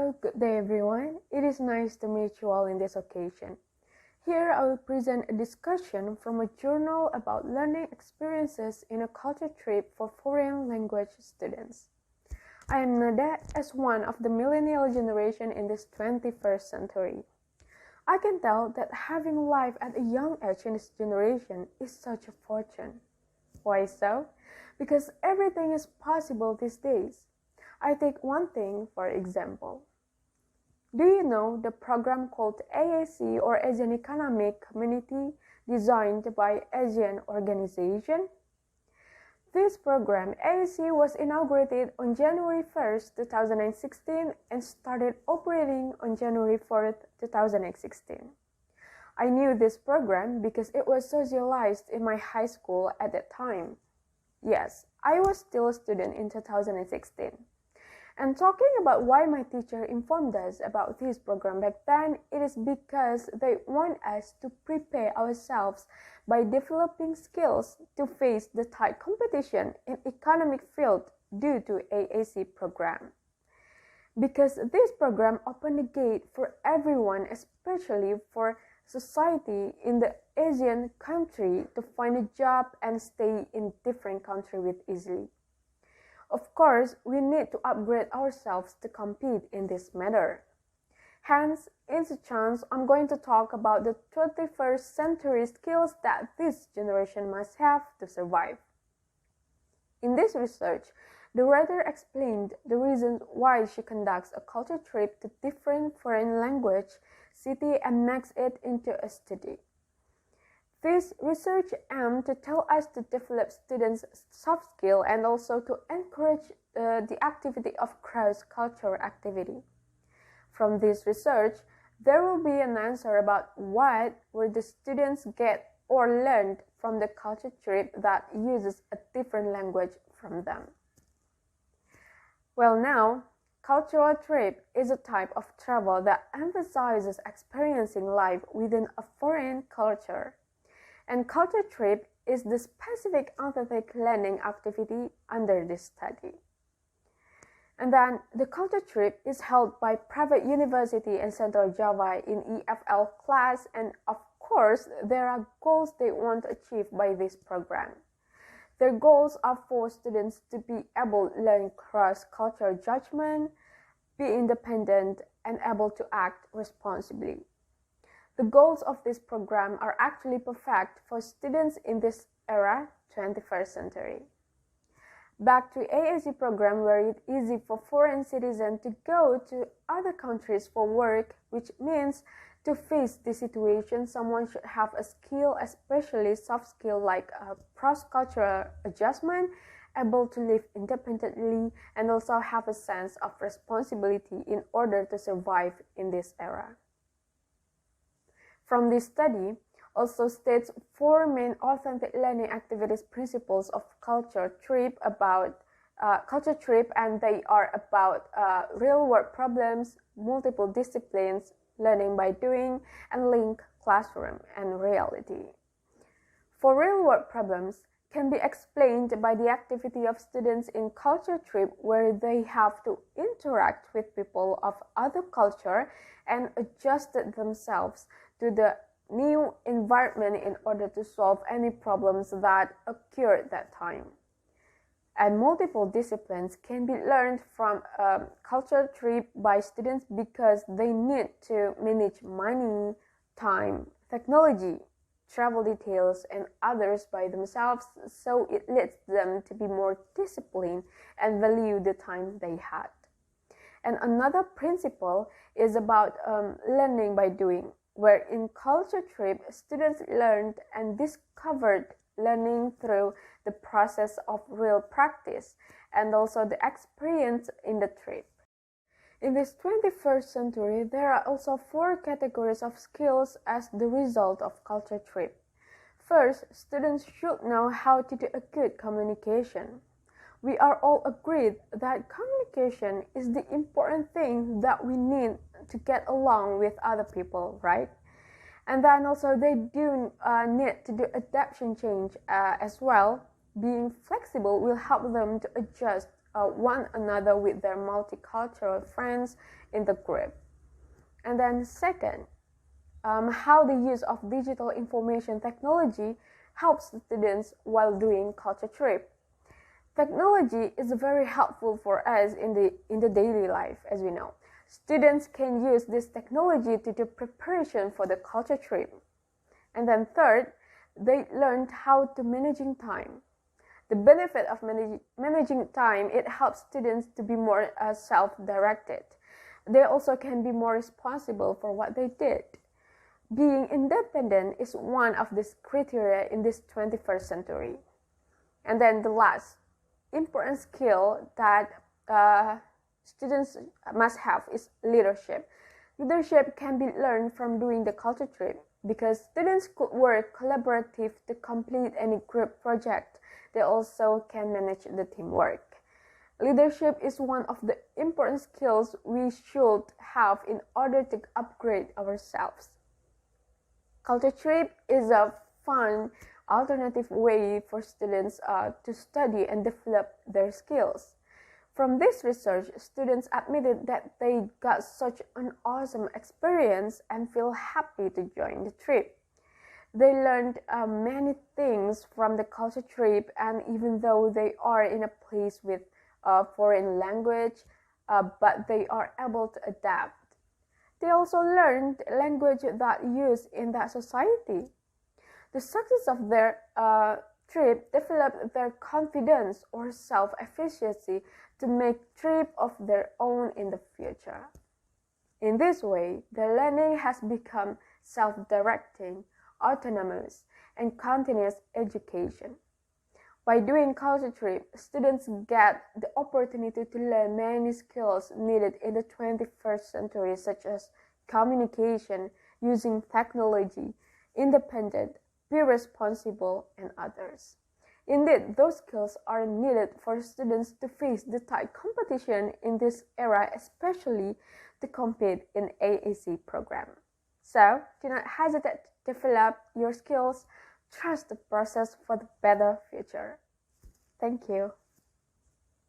Hello, good day everyone. It is nice to meet you all in this occasion. Here I will present a discussion from a journal about learning experiences in a culture trip for foreign language students. I am Nadha as one of the millennial generation in this 21st century. I can tell that having life at a young age in this generation is such a fortune. Why so? Because everything is possible these days. I take one thing for example. Do you know the program called AAC or Asian Economic Community designed by Asian organization? This program, AAC, was inaugurated on January 1st, 2016 and started operating on January 4th, 2016. I knew this program because it was socialized in my high school at that time. Yes, I was still a student in 2016. And talking about why my teacher informed us about this program back then, it is because they want us to prepare ourselves by developing skills to face the tight competition in economic field due to AAC program. Because this program opened the gate for everyone, especially for society in the Asian country, to find a job and stay in different country with easily. Of course, we need to upgrade ourselves to compete in this matter. Hence, in this chance, I'm going to talk about the 21st century skills that this generation must have to survive. In this research, the writer explained the reasons why she conducts a culture trip to different foreign language city and makes it into a study. This research aims to tell us to develop students' soft skill and also to encourage the activity of cross-cultural activity. From this research, there will be an answer about what will the students get or learned from the culture trip that uses a different language from them. Well, now, cultural trip is a type of travel that emphasizes experiencing life within a foreign culture. And culture trip is the specific authentic learning activity under this study. And then the culture trip is held by private university in Central Java in EFL class, and of course there are goals they want to achieve by this program. Their goals are for students to be able to learn cross-cultural judgment, be independent, and able to act responsibly. The goals of this program are actually perfect for students in this era, 21st century. Back to AAC program, where it's easy for foreign citizens to go to other countries for work, which means to face the situation, someone should have a skill, especially soft skill like cross-cultural adjustment, able to live independently, and also have a sense of responsibility in order to survive in this era. From this study, also states four main authentic learning activities principles of culture trip, and they are about real-world problems, multiple disciplines, learning by doing, and link classroom and reality. For real-world problems can be explained by the activity of students in culture trip, where they have to interact with people of other culture and adjust themselves to the new environment in order to solve any problems that occur at that time. And multiple disciplines can be learned from a culture trip by students because they need to manage money, time, technology, travel details, and others by themselves, so it leads them to be more disciplined and value the time they had. And another principle is about learning by doing, where in culture trip, students learned and discovered learning through the process of real practice and also the experience in the trip. In this 21st century, there are also four categories of skills as the result of culture trip. First, students should know how to do a good communication. We are all agreed that communication is the important thing that we need to get along with other people, right? And then also they do need to do adaptation change as well. Being flexible will help them to adjust one another with their multicultural friends in the group. And then second, how the use of digital information technology helps students while doing culture trip. Technology is very helpful for us in the daily life, as we know. Students can use this technology to do preparation for the culture trip. And then third, they learned how to managing time. The benefit of managing time, it helps students to be more self-directed. They also can be more responsible for what they did. Being independent is one of these criteria in this 21st century. And then the last important skill that students must have is leadership. Leadership can be learned from doing the culture trip because students could work collaborative to complete any group project. They also can manage the teamwork. Leadership is one of the important skills we should have in order to upgrade ourselves. Culture trip is a fun alternative way for students to study and develop their skills. From this research, students admitted that they got such an awesome experience and feel happy to join the trip. They learned many things from the culture trip, and even though they are in a place with a foreign language, but they are able to adapt. They also learned language that used in that society. The success of their trip developed their confidence or self-efficacy to make trip of their own in the future. In this way, their learning has become self-directing, autonomous, and continuous education. By doing culture trip, students get the opportunity to learn many skills needed in the 21st century, such as communication, using technology, independent, be responsible, and others. Indeed, those skills are needed for students to face the tight competition in this era, especially to compete in AAC program. So, do not hesitate to develop your skills. Trust the process for the better future. Thank you.